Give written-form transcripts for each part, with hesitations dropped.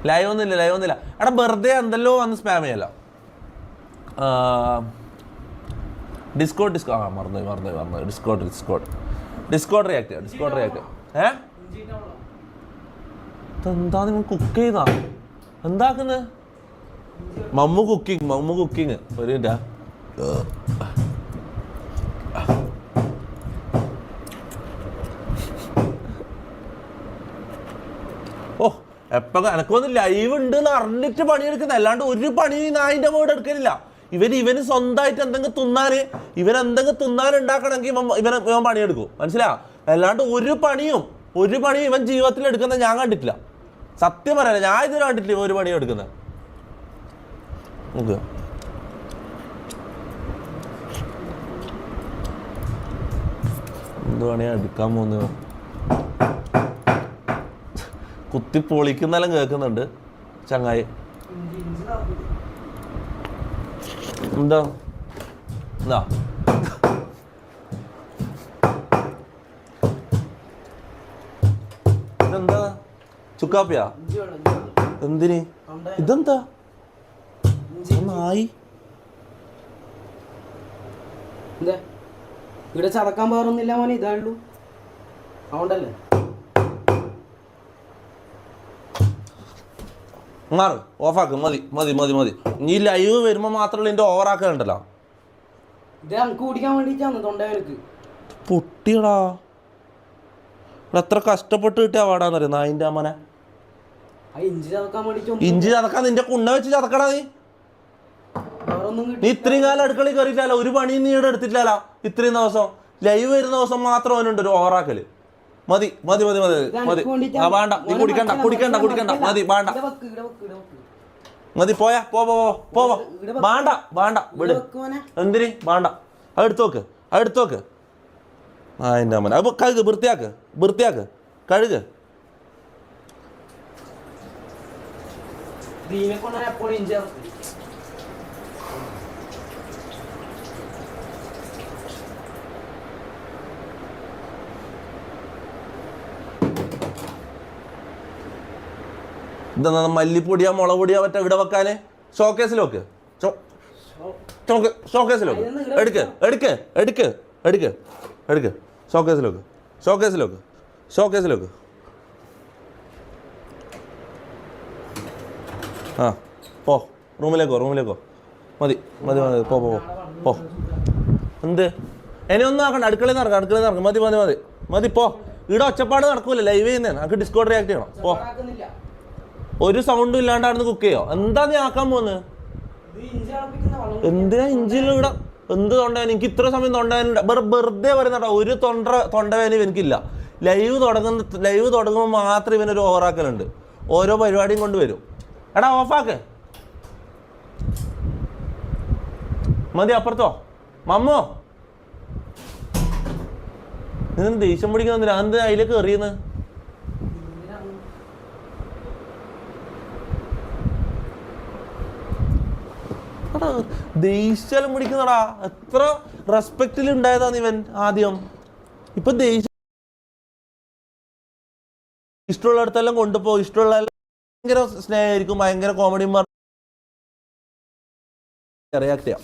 Live ഒന്നുമില്ല എടാ വെറുതെ എന്തല്ലോ വന്ന് സ്പാം ചെയ്യല്ലോ. ഡിസ്കോഡ് മറന്നു ഡിസ്കോഡ് റിയാക്ട് എന്താ നിങ്ങൾ കുക്ക് ചെയ്താ എന്താക്കുന്നത്? മമ്മു കുക്കിങ് ഒരു മിനിറ്റാ. ഓ എപ്പോ എനക്കൊന്ന് ലൈവ് ഉണ്ട് എന്ന് അറിഞ്ഞിട്ട് പണിയെടുക്കുന്ന, അല്ലാണ്ട് ഒരു പണി നായിന്റെ മോഡ് എടുക്കലില്ല. ഇവന് സ്വന്തമായിട്ട് എന്തെങ്കിലും തിന്നാൻ ഉണ്ടാക്കണമെങ്കിൽ ഇവൻ പണിയെടുക്കും, മനസ്സിലാ? അല്ലാണ്ട് ഒരു പണിയും ഇവൻ ജീവിതത്തിൽ എടുക്കുന്നത് ഞാൻ കണ്ടിട്ടില്ല. സത്യം പറയാം, ഞാൻ ഇതുവരെ കണ്ടിട്ടില്ല ഒരു പണിയും എടുക്കുന്നത്. നോക്കുക എന്ത് പണിയാ എടുക്കാൻ പോകുന്നത്? കുത്തി പൊളിക്കുന്നെല്ലാം കേൾക്കുന്നുണ്ട് ചങ്ങായി. എന്താ ഇതെന്താ ചുക്കാപ്പിയാ? എന്തിന് ഇതെന്താ നായി? ഇവിടെ ചതക്കാൻ പാറുന്നില്ല മോനെ, ഇതാണല്ലോ അതുകൊണ്ടല്ലേ. മാറ്, ഓഫാക്ക്. മതി. നീ ലൈവ് വരുമ്പോ മാത്രമല്ല എന്റെ ഓവറാക്കണ്ടല്ലോ. ഇത് നമുക്ക് കുടിക്കാൻ വേണ്ടിട്ടാണ് തൊണ്ടവേനക്ക്. പൊട്ടിയടാ, എത്ര കഷ്ടപ്പെട്ട് കിട്ടിയ അവാർഡാന്നറിയോ നായിന്റെ അമ്മനെ. ഇഞ്ചി ചതക്കാൻ നിന്റെ കുണ്ണ വെച്ച് ചതക്കടാ. നീ ഇത്രയും കാലം അടുക്കളയിൽ കയറിയിട്ടല്ലോ, ഒരു പണിയും നീ ഇവിടെ എടുത്തിട്ടില്ലല്ലോ ഇത്രയും ദിവസം. ലൈവ് വരുന്ന ദിവസം മാത്രം അവനുണ്ട് ഒരു ഓവറാക്കല്. മതി വേണ്ട, നീ കുടിക്കണ്ട മതി, വേണ്ട മതി, പോയാ പോവാ വേണ്ട വിട്. എന്തിന് വേണ്ട, അതെടുത്ത് നോക്ക്. ആ എൻ്റെ അമ്മ അപ്പൊ കഴുക്, വൃത്തിയാക്ക് കഴുക്. ഇതെന്താ മല്ലിപ്പൊടിയാ മുളക് പൊടിയാ മറ്റേ ഇവിടെ വെക്കാന്? ഷോക്കേസിൽ വെക്ക്. എടുക്ക് ഷോക്കേസിൽ വെക്ക്. ആ പോ, റൂമിലേക്കോ. മതി പോ. എന്ത് ഇനി ഒന്നും ആക്കണ്ട, അടുക്കളയിൽ നിന്ന് ഇറങ്ങാം. മതി പോ. ഇവിടെ ഒച്ചപ്പാട് നടക്കൂല, ലൈവ് ചെയ്യുന്നേ. നമുക്ക് ഡിസ്കോഡ് റിയാക്ട് ചെയ്യണം. പോ. ഒരു സൗണ്ടും ഇല്ലാണ്ടായിരുന്നു കുക്ക് ചെയ്യോ? എന്താ നീ ആക്കാൻ പോകുന്നത്? എന്തിനാ ഇഞ്ചിയിൽ ഇവിടെ എന്ത് തൊണ്ടവേന? എനിക്ക് ഇത്ര സമയം തൊണ്ടവേന വെറുതെ പറയുന്നേട്ടാ. ഒരു തൊണ്ടവേന എനിക്കില്ല. ലൈവ് തുടങ്ങുമ്പോൾ മാത്രം ഇവനൊരു ഓവറാക്കലുണ്ട്. ഓരോ പരിപാടിയും കൊണ്ട് വരും. എടാ ഓഫാക്ക്. മതി, അപ്പുറത്തോ മമ്മോ. ഇതിന് ദേഷ്യം പിടിക്കുന്നില്ല. എന്ത് അതിലേക്ക് എറിയുന്നത്? ദേഷ്യം പിടിക്കുന്നടാ. എത്ര റെസ്പെക്റ്റിൽ ഉണ്ടായതാണ് ഇവൻ ആദ്യം. ഇപ്പൊ ദേഷ്യം ഇഷ്ടമുള്ള അടുത്തെല്ലാം കൊണ്ടുപോ. ഇഷ്ടമുള്ള ഭയങ്കര സ്നേഹമായിരിക്കും, ഭയങ്കര കോമഡി റിയാക്ട് ചെയ്യാം.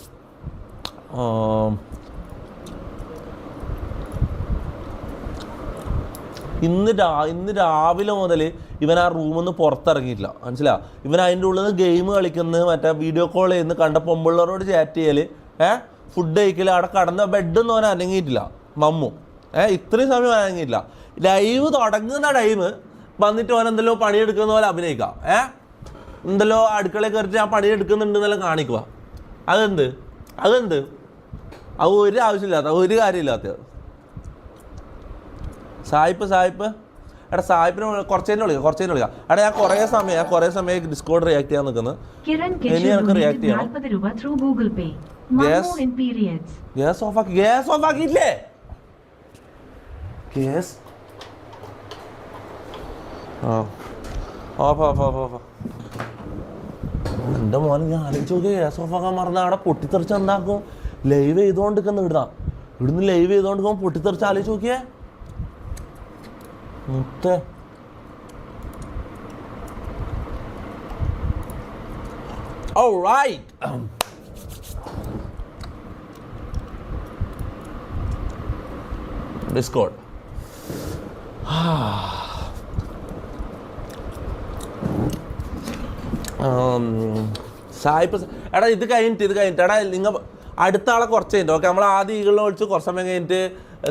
ഇന്ന് രാവിലെ മുതൽ ഇവൻ ആ റൂമിൽ നിന്ന് പുറത്തിറങ്ങിയിട്ടില്ല, മനസ്സിലാ? ഇവൻ അതിൻ്റെ ഉള്ളിൽ നിന്ന് ഗെയിം കളിക്കുന്നത്, മറ്റേ വീഡിയോ കോൾ ചെയ്യുന്ന, കണ്ട പൊമ്പിള്ളവരോട് ചാറ്റ് ചെയ്യല്, ഫുഡ് കഴിക്കല്, അവിടെ കടന്ന ബെഡൊന്നും അവൻ അനങ്ങിയിട്ടില്ല. മമ്മു ഇത്രയും സമയം അനങ്ങിയിട്ടില്ല. ലൈവ് തുടങ്ങുന്ന ടൈം വന്നിട്ട് അവൻ എന്തെല്ലോ പണിയെടുക്കുന്ന പോലെ അഭിനയിക്കാം. എന്തെല്ലോ അടുക്കളയിൽ കയറിയിട്ട് ഞാൻ പണിയെടുക്കുന്നുണ്ടെന്നെല്ലാം കാണിക്കുക. അതെന്ത് അത് ഒരു ആവശ്യമില്ലാത്ത, ഒരു കാര്യമില്ലാത്ത. സായിപ്പ് എടാ, സായിപ്പിന് കുറച്ചേനെ വിളിക്കാം. എടാ ഞാൻ കുറേ സമയം ഡിസ്കോഡ് റിയാക്ട് ചെയ്യാൻ നിൽക്കുന്നത്. ഇനി എനിക്ക് റിയാക്ട് ചെയ്യണം. ഗ്യാസ് ഓഫാക്കിയില്ലേ? Gas off. എൻ്റെ മോനെ ഞാൻ ആലോചിച്ച് നോക്കിയാൽ ഗ്യാസ് ഓഫാക്കാൻ മറന്ന അവിടെ പൊട്ടിത്തെറിച്ച് എന്താക്കും? ലൈവ് ചെയ്തുകൊണ്ടിരിക്കുന്ന ഇവിടുന്ന് ലൈവ് ചെയ്തുകൊണ്ടിരിക്കുമ്പോൾ പൊട്ടിത്തെറിച്ച് ആലോചിച്ച് നോക്കിയേ. മുത്ത Alright. Discord. സായിപ്പ് എടാ ഇത് കഴിഞ്ഞിട്ട് എടാ നിങ്ങൾ അടുത്ത ആളെ കുറച്ച് കഴിഞ്ഞിട്ട് ഓക്കെ നമ്മൾ ആദ്യം ഈകളിനെ വിളിച്ച് കുറച്ച് സമയം കഴിഞ്ഞിട്ട്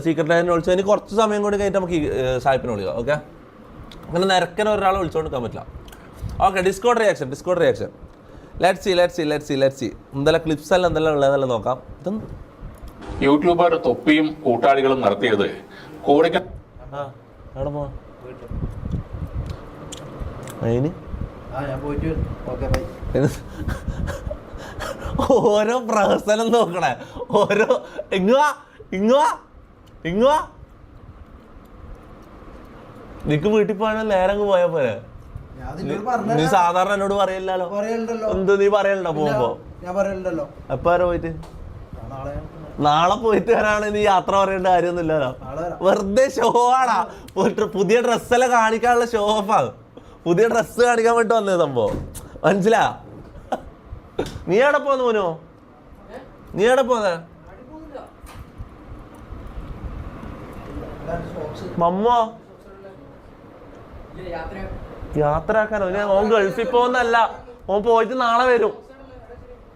സീക്രട്ട് ലൈനിനെ വിളിച്ച് അതിന് കുറച്ച് സമയം കൊണ്ട് കഴിഞ്ഞിട്ട് നമുക്ക് സായിപ്പിനെ വിളിക്കാം ഓക്കെ അങ്ങനെ നിരക്കനെ ഒരാളെ വിളിച്ചുകൊണ്ട് നിൽക്കാൻ പറ്റില്ല okay Discord reaction let see എന്തെല്ലാം ക്ലിപ്സ് എല്ലാം എന്തെല്ലാം ഉള്ളതെല്ലാം നോക്കാം ഇതൊന്നും യൂട്യൂബർ തൊപ്പിയും കൂട്ടാളികളും നടത്തിയത് കോടിക്കണക്കിന് എവിടെ പോവാ അതിന് ഞാൻ പോയിട്ട് ഓക്കെ ബൈ. ഓരോ പ്രഹസനം നോക്കണേ ഓരോ ഇങ്ങുവാ നിക്ക് വീട്ടിൽ പോയാൽ നേരം അങ്ങ് പോയാ പോരെ ഞാൻ നിന്നോട് പറഞ്ഞ നീ സാധാരണ എന്നോട് പറയല്ലോ പറയലുണ്ടല്ലോ. എന്ത് നീ പറയലുണ്ടോ പോകുമ്പോ ഞാൻ പറയലുണ്ടല്ലോ. എപ്പോ വരെ പോയിട്ട് നാളെ നാളെ പോയിട്ട് വരാണ് നീ യാത്ര പറയേണ്ട കാര്യമൊന്നുമില്ലല്ലോ നാളെ വരാം. വെറുതെ ഷോ ആടാ പുതിയ ഡ്രസ്സെല്ലാം കാണിക്കാനുള്ള ഷോ ഓഫാണ് പുതിയ ഡ്രസ്സ് കാണിക്കാൻ വേണ്ടി വന്നത് സംഭവം മനസ്സിലാ നീ എവിടെ പോന്നു മോനോ നീ എവിടെ പോന്നെ മമ്മോ യാത്ര ആക്കാനോ ഓൻ ഗൾഫിൽ പോകുന്നല്ല ഓൻ പോയിട്ട് നാളെ വരും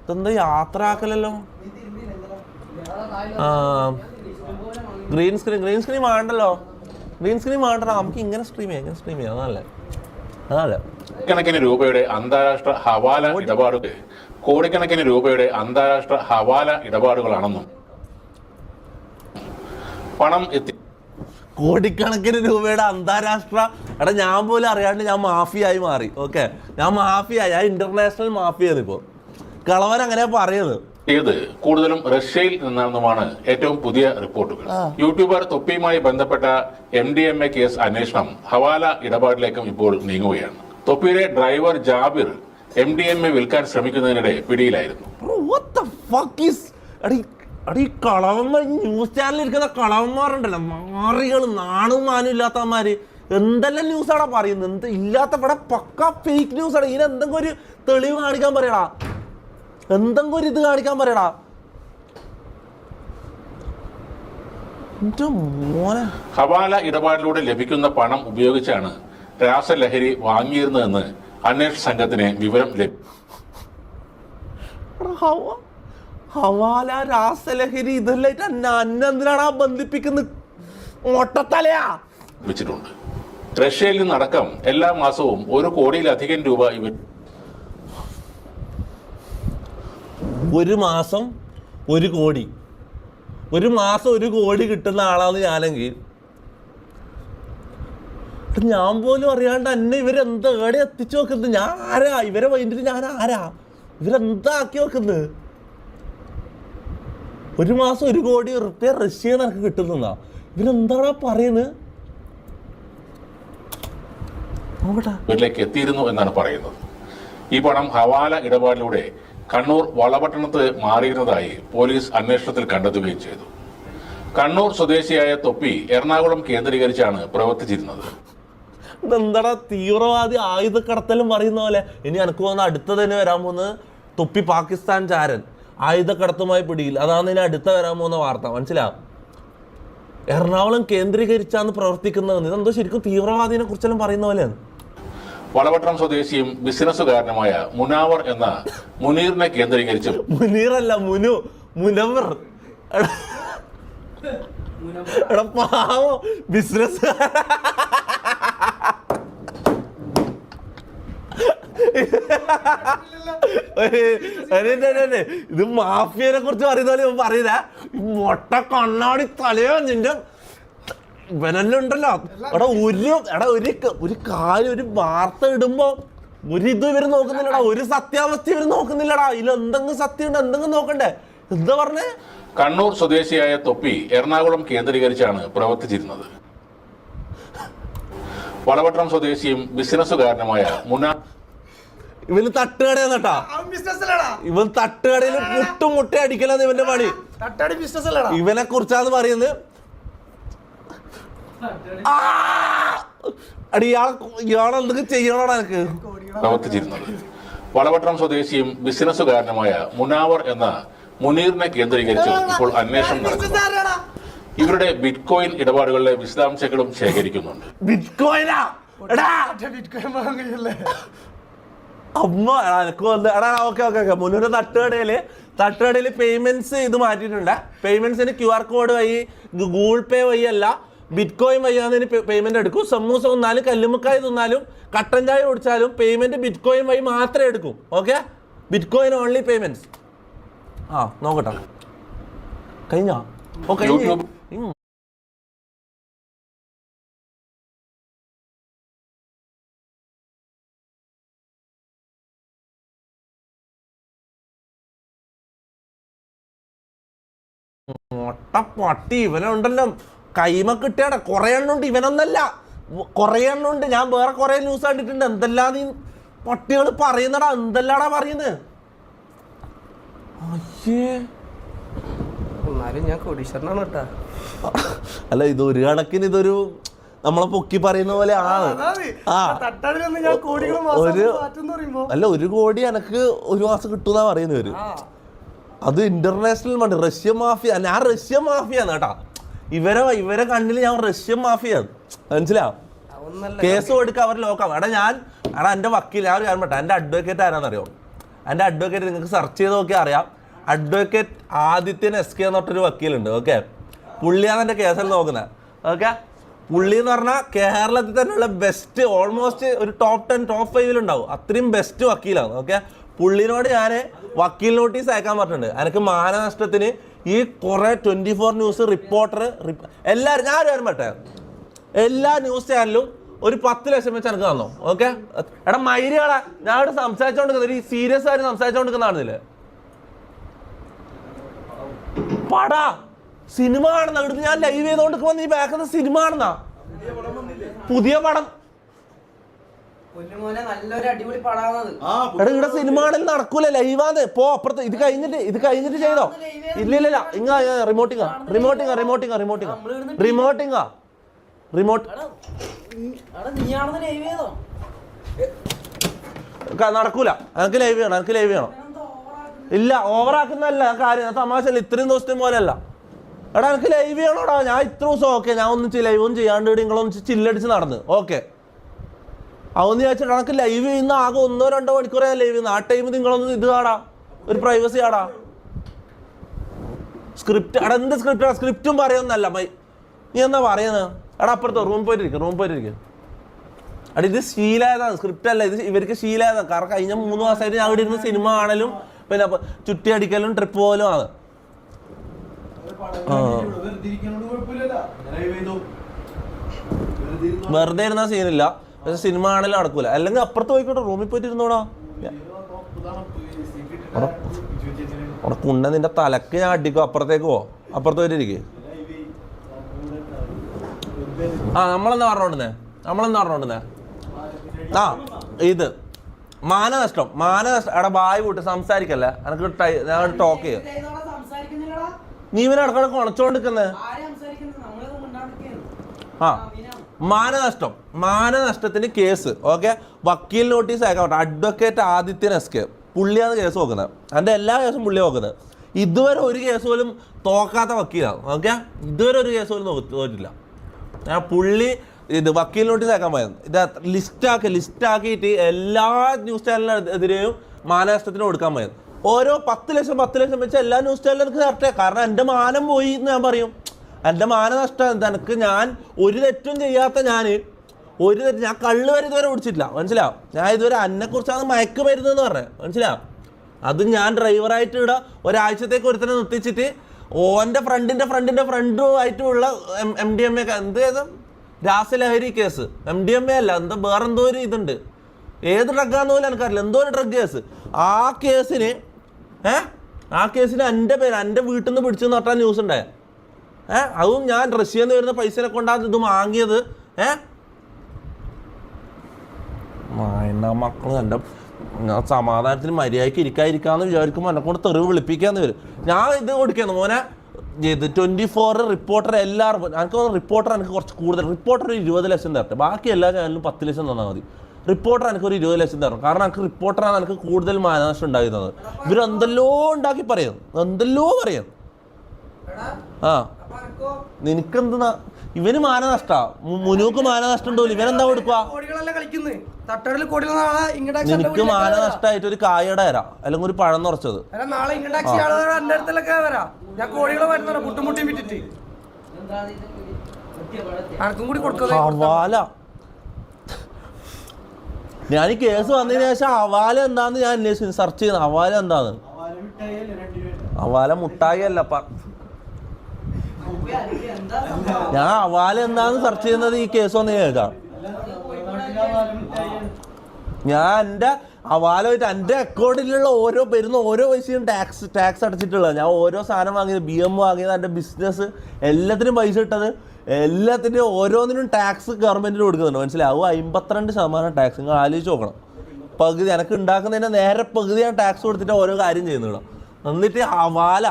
ഇതെന്താ യാത്ര ആക്കലല്ലോ ഗ്രീൻ സ്ക്രീൻ വേണ്ടല്ലോ ഗ്രീൻ സ്ക്രീൻ വേണ്ടല്ലോ നമുക്ക് ഇങ്ങനെ സ്ട്രീം ചെയ്യാം അതല്ലേ കണക്കിന് രൂപയുടെ അന്താരാഷ്ട്ര ഹവാല ഇടപാടുകൾ കോടിക്കണക്കിന് രൂപയുടെ അന്താരാഷ്ട്ര ഹവാല ഇടപാടുകളാണെന്നും പണം എത്തി കോടിക്കണക്കിന് രൂപയുടെ അന്താരാഷ്ട്ര എടാ ഞാൻ പോലും അറിയാണ്ട് ഞാൻ മാഫിയായി മാറി ഓക്കെ ഞാൻ ഇന്റർനാഷണൽ മാഫിയാണ് ഇപ്പോ കളവൻ അങ്ങനെ പറയുന്നത് ഇത് കൂടുതലും റഷ്യയിൽ നിന്നാണെന്നുമാണ് ഏറ്റവും പുതിയ റിപ്പോർട്ടുകൾ യൂട്യൂബർ തൊപ്പിയുമായി ബന്ധപ്പെട്ട MDMA കേസ് അന്വേഷണം ഹവാല ഇടപാടിലേക്കും ഇപ്പോൾ നീങ്ങുകയാണ് തൊപ്പിയുടെ ഡ്രൈവർ ജാബിർ MDMA വിൽക്കാൻ ശ്രമിക്കുന്നതിനിടെ പിടിയിലായിരുന്നു. ഈ കളവന്മാർ ന്യൂസ് ചാനലിൽ ഇരിക്കുന്ന കളവന്മാരുണ്ടല്ലോ മാറികൾ നാണും മാനും ഇല്ലാത്തമാര് എന്തെല്ലാം ന്യൂസാടാ പറയുന്നത് എന്ത് ഇല്ലാത്ത ഇവിടെ പക്ക ഫേക്ക് ന്യൂസാണ് ഇതിന് എന്തെങ്കിലും ഒരു തെളിവ് കാണിക്കാൻ പറയടാ എന്തെങ്കിലും ഒരു ഇത് കാണിക്കാൻ പറയടാ മോനെ ഹവാല ഇടപാടിലൂടെ ലഭിക്കുന്ന പണം ഉപയോഗിച്ചാണ് രാസലഹരി വാങ്ങിയിരുന്നതെന്ന് അന്വേഷണ സംഘത്തിന് വിവരം ഹവാല രാസലഹരി ഇതെല്ലാം അന്നെന്തിനാണ് ബന്ധിപ്പിക്കുന്നത് ഒട്ടത്തലയാ ലഭിച്ചിട്ടുണ്ട്. റഷ്യയിൽ നിന്നടക്കം എല്ലാ മാസവും 1 കോടിയിലധികം രൂപ ഇവർ ഒരു മാസം 1 കോടി ഒരു മാസം 1 കോടി കിട്ടുന്ന ആളാന്ന് ഞാനെങ്കിൽ ഞാൻ പോലും അറിയാണ്ട് എന്നെ ഇവരെന്താ ഏടെ എത്തിച്ചു വെക്കുന്നത് ഞാൻ ആരാ ഇവരെ വൈകിട്ട് ഞാൻ ആരാ ഇവരെന്താ ആക്കി വെക്കുന്നത് ഒരു മാസം 1 കോടി റുപ്യ റഷ്യ നിനക്ക് കിട്ടുന്നതാ ഇവരെന്താടാ പറയുന്നത് ഇവരിലേക്ക് എത്തിയിരുന്നു എന്നാണ് പറയുന്നത്. ഈ പണം ഹവാല ഇടപാടിലൂടെ കണ്ണൂർ വളപട്ടണത്ത് മാറിയിരുന്നതായി പോലീസ് അന്വേഷണത്തിൽ കണ്ടെത്തുകയും ചെയ്തു. കണ്ണൂർ സ്വദേശിയായ തൊപ്പി എറണാകുളം കേന്ദ്രീകരിച്ചാണ് പ്രവർത്തിച്ചിരുന്നത്. ഇതെന്താടാ തീവ്രവാദി ആയുധക്കടത്തലും പറയുന്ന പോലെ ഇനി എനിക്ക് തോന്നുന്ന അടുത്ത തന്നെ വരാൻ പോകുന്നത് തൊപ്പി പാകിസ്ഥാൻ ചാരൻ ആയുധക്കടത്തുമായി പിടിയിൽ അതാണ് ഇനി അടുത്ത വരാൻ പോകുന്ന വാർത്ത മനസ്സിലാവും എറണാകുളം കേന്ദ്രീകരിച്ചാണ് പ്രവർത്തിക്കുന്നത് ഇതെന്തോ ശരിക്കും തീവ്രവാദിനെ കുറിച്ചെല്ലാം പറയുന്ന പോലെയാണ്. വളപട്ടണം സ്വദേശിയും ബിസിനസ്സുകാരനുമായ മുനാവർ എന്ന മുനീറിനെ കേന്ദ്രീകരിച്ചു മുനീറല്ല മുനവർ എടാ പാവോ ബിസിനസ് ഇത് മാഫിയനെ കുറിച്ച് പറയുന്ന പോലെ പറയുന്ന മൊട്ട കണ്ണാടി തലയോ നിന്റെ ഇവനെല്ലാം ഉണ്ടല്ലോ ഒരു കാര്യം ഒരു വാർത്ത ഇടുമ്പോ ഇത് ഇവര് നോക്കുന്നില്ലടാ ഒരു സത്യാവസ്ഥ ഇവര് നോക്കുന്നില്ലടാ ഇതിൽ എന്തെങ്കിലും സത്യമുണ്ട് എന്തെങ്കിലും നോക്കണ്ടേ എന്താ പറഞ്ഞേ. കണ്ണൂർ സ്വദേശിയായ തൊപ്പി എറണാകുളം കേന്ദ്രീകരിച്ചാണ് പ്രവർത്തിച്ചിരുന്നത്. വളപട്ടണം സ്വദേശിയും ബിസിനസ്സുകാരനുമായ ഇവന് തട്ടുകടയാന്നട്ടാ ഇവൻ തട്ടുകടയിൽ മുട്ട അടിക്കലാണ് ഇവന്റെ പണി ഇവനെ കുറിച്ചാന്ന് പറയുന്നത്. ഇയാളെന്തൊക്കെ ചെയ്യണോടാ എനിക്ക് പ്രവർത്തിച്ചിരുന്നത്. വളപട്ടണം സ്വദേശിയും ബിസിനസ്സുകാരനുമായ മുനാവർ എന്ന മുനീറിനെ കേന്ദ്രീകരിച്ച് ഇപ്പോൾ അന്വേഷണം നടക്കുന്നു. ഇവരുടെ ബിറ്റ്കോയിൻ ഇടപാടുകളിലെ വിശദാംശങ്ങളും ശേഖരിക്കുന്നുണ്ട്. മുന്നൂറ് തട്ടുകടയില് പേയ്മെന്റ്സ് ഇത് മാറ്റിയിട്ടുണ്ട്. പേയ്മെന്റ്സിന് QR കോഡ് വഴി, ഗൂഗിൾ പേ വഴി അല്ല, ബിറ്റ് കോയിൻ വഴിയാന്ന് പേയ്മെന്റ് എടുക്കും. സമൂസ തിന്നാലും കല്ലുമുക്കായി തിന്നാലും കട്ടൻ ചായ കുടിച്ചാലും പേയ്മെന്റ് ബിറ്റ് കോയിൻ വഴി മാത്രമേ എടുക്കും. Okay, bit coin only payments. നോക്കട്ടെ, കഴിഞ്ഞോ? കഴിഞ്ഞു. പട്ടി ഇവനുണ്ടല്ലോ, കൈമ കിട്ടിയാടെ കുറെ എണ്ണുണ്ട്. ഇവനൊന്നല്ല, കുറെ എണ്ണുണ്ട്. ഞാൻ വേറെ കുറെ ന്യൂസ് കണ്ടിട്ടുണ്ട്. എന്തെല്ലാ നീ പട്ടികൾ പറയുന്നടാ, എന്തെല്ലാടാ പറയുന്നത്? ഞാൻ കോടീശ്വരനാണ് കേട്ടാ. അല്ല, ഇത് ഒരു കണക്കിന് ഇതൊരു നമ്മളെ പൊക്കി പറയുന്ന പോലെ ആണ്. ഒരു കോടി എനക്ക് ഒരു മാസം കിട്ടുന്നാ പറയുന്നവര്. അത് ഇന്റർനാഷണൽ മണി. Russian mafia. ഞാൻ റഷ്യൻ മാഫിയാണ് കേട്ടാ. ഇവരെ കണ്ണിൽ ഞാൻ റഷ്യൻ മാഫിയാണ്, മനസ്സിലാവും. കേസ് കൊടുക്കുക, അവർ ലോക്കാം. എന്റെ വക്കീൽ, ഞാൻ ഒരു കാര്യം പറ്റാ, എന്റെ അഡ്വക്കേറ്റ് ആരാന്നറിയോ? എന്റെ അഡ്വക്കേറ്റ് നിങ്ങൾക്ക് സെർച്ച് ചെയ്ത് നോക്കിയാൽ അറിയാം. അഡ്വക്കേറ്റ് ആദിത്യൻ SK എന്ന് പറഞ്ഞൊരു വക്കീലുണ്ട്. ഓക്കെ, പുള്ളിയാണ് എൻ്റെ കേസിൽ നോക്കുന്നത്. ഓക്കെ, പുള്ളി എന്ന് പറഞ്ഞാൽ കേരളത്തിൽ തന്നെയുള്ള ബെസ്റ്റ്, ഓൾമോസ്റ്റ് ഒരു ടോപ്പ് 10 ടോപ്പ് 5 ഉണ്ടാവും. അത്രയും ബെസ്റ്റ് വക്കീലാണ്. ഓക്കെ, പുള്ളിനോട് ഞാൻ വക്കീൽ നോട്ടീസ് അയക്കാൻ പറഞ്ഞിട്ടുണ്ട്. എനിക്ക് മാനനഷ്ടത്തിന് ഈ കുറേ 24 ന്യൂസ്, റിപ്പോർട്ടർ, എല്ലാവരും, ഞാൻ ഒരു കാര്യം പറ്റേ, എല്ലാ ന്യൂസ് ചാനലും ഒരു 10 ലക്ഷം വെച്ച് എനിക്ക് തന്നോ. ഓക്കെ, എടാ മൈരിയാടാ, ഞാൻ ഇവിടെ സംസാരിച്ചോണ്ടിരിക്കുന്നത്, ഒരു സീരിയസ് ആയിട്ട് സംസാരിച്ചോണ്ടിരിക്കുന്നതാണെന്നില്ലേ? പടാ സിനിമ ആണെന്നാ ഇവിടുന്ന് ഞാൻ ലൈവ് ചെയ്തോണ്ടിരിക്കുമ്പോ നീ ബാക്കുന്ന സിനിമ ആണെന്നാ. പുതിയ പടം എടാ, ഇവിടെ സിനിമ ആണെങ്കിൽ നടക്കൂല, ലൈവാന്ന്. പോ അപ്പുറത്ത്. ഇത് കഴിഞ്ഞിട്ട് ചെയ്തോ? ഇല്ല റിമോട്ടിങ്ങാ നടക്കൂല. എനിക്ക് ലൈവ് ചെയ്യണം. ഇല്ല, ഓവറാക്കുന്നല്ല കാര്യം, തമാശല്ല. ഇത്രയും ദിവസത്തെ പോലെയല്ല. എടാ എനിക്ക് ലൈവ് ചെയ്യണോടാ. ഞാൻ ഇത്ര ദിവസം ഓക്കെ, ഞാൻ ഒന്നും ലൈവൊന്നും ചെയ്യാണ്ട് നിങ്ങളൊന്ന് ചില്ലടിച്ച് നടന്ന്. ഓക്കെ, അതൊന്ന് ചോദിച്ചിട്ട് എനിക്ക് ലൈവ് ചെയ്യുന്ന ആകെ 1-2 മണിക്കൂറേ ലൈവ് ചെയ്യുന്ന. ആ ടൈം നിങ്ങളൊന്ന് ഇത് ആടാ, ഒരു പ്രൈവസി ആടാ. സ്ക്രിപ്റ്റ് എടാ, എന്ത് സ്ക്രിപ്റ്റും പറയുന്നല്ല. നീ എന്നാ പറയുന്നത്? എടാ അപ്പുറത്ത് റൂം പോയിട്ടിരിക്കും. എടാ ഇത് ശീലമായതാണ്, സ്ക്രിപ്റ്റ് അല്ല. ഇത് ഇവർക്ക് ശീലമായതാണ്. കാരണം കഴിഞ്ഞ 3 മാസമായിട്ട് ഞാൻ ഇവിടെ ഇരുന്ന് സിനിമ കാണലും പിന്നെ ചുറ്റി അടിക്കലും ട്രിപ്പ് പോലും ആണ്. വെറുതെ ഇരുന്ന സീനില്ല, പക്ഷെ സിനിമ ആണെങ്കിലും നടക്കൂല. അല്ലെങ്കിൽ അപ്പുറത്ത് പോയിക്കോട്ടെ, റൂമിൽ പോയിട്ട് ഇരുന്നോടാ. അവിടെ കുണ്ട നിന്റെ തലക്ക് ഞാൻ അടിക്കും. അപ്പുറത്തേക്ക് പോ, അപ്പുറത്ത് പോയിട്ട് ഇരിക്കും. നമ്മളെന്താ പറഞ്ഞോണ്ടിരുന്നേ? ഇത് മാനനഷ്ടം. എടാ ബായ് കൂട്ട് സംസാരിക്കല്ലേ, എനിക്ക് ഞാൻ ടോക്ക് ചെയ്യും. നീ ഇവനെ ഇടക്കിടക്ക് ഉണച്ചോണ്ടിരിക്കുന്നേ. മാനനഷ്ടത്തിന് കേസ്. ഓക്കെ, വക്കീൽ നോട്ടീസ് അയക്കാൻ. അഡ്വക്കേറ്റ് ആദിത്യൻ SK പുള്ളിയാണ് കേസ് നോക്കുന്നത്. എൻ്റെ എല്ലാ കേസും പുള്ളി നോക്കുന്നത്. ഇതുവരെ ഒരു കേസ് പോലും തോക്കാത്ത വക്കീലാണ്. ഓക്കെ, ഇതുവരെ ഒരു കേസ് പോലും തോറ്റില്ല. പുള്ളി ഇത് വക്കീൽ നോട്ടീസ് അയക്കാൻ പോയത്. ഇത് ലിസ്റ്റാക്കിയിട്ട് എല്ലാ ന്യൂസ് ചാനലിനെതിരെയും മാനനഷ്ടത്തിന് കൊടുക്കാൻ പോയത്. ഓരോ 10 ലക്ഷം വെച്ച് എല്ലാ ന്യൂസ് ചാനലും എനിക്ക് കറക്റ്റ്. കാരണം എൻ്റെ മാനം പോയി എന്ന് ഞാൻ പറയും. എൻ്റെ മാനനഷ്ടം എനിക്ക്. ഞാൻ ഒരു തെറ്റും ചെയ്യാത്ത ഞാൻ കള്ള് വരെ ഇതുവരെ കുടിച്ചിട്ടില്ല, മനസ്സിലാവും. ഞാൻ ഇതുവരെ എന്നെക്കുറിച്ചാണ് മയക്കുമരുന്നെന്ന് പറഞ്ഞത്, മനസ്സിലാവും. അത് ഞാൻ ഡ്രൈവറായിട്ട് ഇവിടെ ഒരാഴ്ചത്തേക്ക് ഒരുത്തനെ നിർത്തിച്ചിട്ട് ഓൻ്റെ ഫ്രണ്ടിൻ്റെ ഫ്രണ്ടുമായിട്ടുള്ള MDMA എന്ത് ചെയ്ത രാസലഹരി കേസ്. MDMA അല്ല, എന്താ വേറെന്തോ ഒരു ഇതുണ്ട്. ഏത് ഡ്രഗാന്ന് പോലും എനിക്കറിയില്ല. എന്തോ ഒരു ഡ്രഗ് കേസ്. ആ കേസിന് എൻ്റെ വീട്ടിൽ നിന്ന് പിടിച്ചെന്ന് പറഞ്ഞാൽ ന്യൂസ് ഉണ്ടായ. അതും ഞാൻ റഷ്യയിൽ നിന്ന് വരുന്ന പൈസനെ കൊണ്ടാണ് ഇത് വാങ്ങിയത്. മക്കൾ എൻ്റെ ഞാൻ സമാധാനത്തിന് മര്യാദയ്ക്ക് ഇരിക്കാന്ന് വിചാരിക്കുമ്പോൾ എന്നെ കൊണ്ട് തെറിവ് വിളിപ്പിക്കാന്ന് വരും. ഞാൻ ഇത് കൊടുക്കുന്നു മോനെ. ഇത് 24 റിപ്പോർട്ടർ എല്ലാവരും എനിക്ക് റിപ്പോർട്ടർ എനിക്ക് കുറച്ച് കൂടുതൽ. റിപ്പോർട്ടർ 20 ലക്ഷം തരട്ടെ, ബാക്കി എല്ലാ ചാനലിലും 10 ലക്ഷം തന്നാൽ മതി. റിപ്പോർട്ടർ എനിക്ക് ഒരു 20 ലക്ഷം തരണം. കാരണം എനിക്ക് റിപ്പോർട്ടറാണ് എനിക്ക് കൂടുതൽ മാനനഷ്ടം ഉണ്ടായിരുന്നത്. ഇവരെന്തെല്ലോ ഉണ്ടാക്കി പറയുന്നു, എന്തെല്ലോ പറയുന്നു. ആ നിനക്കെന്താ ഇവന് മാനനഷ്ടാ, മുനൂക്ക് മാനനഷ്ടം ഉണ്ടോ? ഇവനെന്താ കൊടുക്കുക? നിനക്ക് മാനനഷ്ടമായിട്ട് ഒരു കായയുടെ തരാം, അല്ലെങ്കിൽ ഒരു പഴം നിറച്ചത്. ഹവാല ഞാൻ ഈ കേസ് വന്നതിന് ശേഷം ഹവാല എന്താന്ന് ഞാൻ അന്വേഷിച്ചു, സെർച്ച് ചെയ്യുന്നത്. ഹവാല എന്താന്ന്? ഹവാല മുട്ടായി അല്ല, ഞാൻ ഹവാല എന്താന്ന് സെർച്ച് ചെയ്യുന്നത് ഈ കേസ് വന്ന് കേൾക്കാം. ഞാൻ എൻ്റെ ഹവാലായിട്ട് എൻ്റെ അക്കൗണ്ടിലുള്ള ഓരോ വരുന്ന ഓരോ പൈസയും ടാക്സ് അടച്ചിട്ടുള്ളത്. ഞാൻ ഓരോ സാധനം വാങ്ങിയത്, BM വാങ്ങിയത്, എൻ്റെ ബിസിനസ് എല്ലാത്തിനും പൈസ ഇട്ടത്, എല്ലാത്തിൻ്റെയും ഓരോന്നിനും ടാക്സ് ഗവൺമെൻറ്റിന് കൊടുക്കുന്നുണ്ട്. മനസ്സിലാവും? 52% ടാക്സ്. നിങ്ങൾ ആലോചിച്ച് നോക്കണം. പകുതി എനിക്ക് ഉണ്ടാക്കുന്നതിൻ്റെ നേരെ പകുതി ഞാൻ ടാക്സ് കൊടുത്തിട്ട് ഓരോ കാര്യം ചെയ്യുന്നുണ്ടോ. എന്നിട്ട് ഹവാല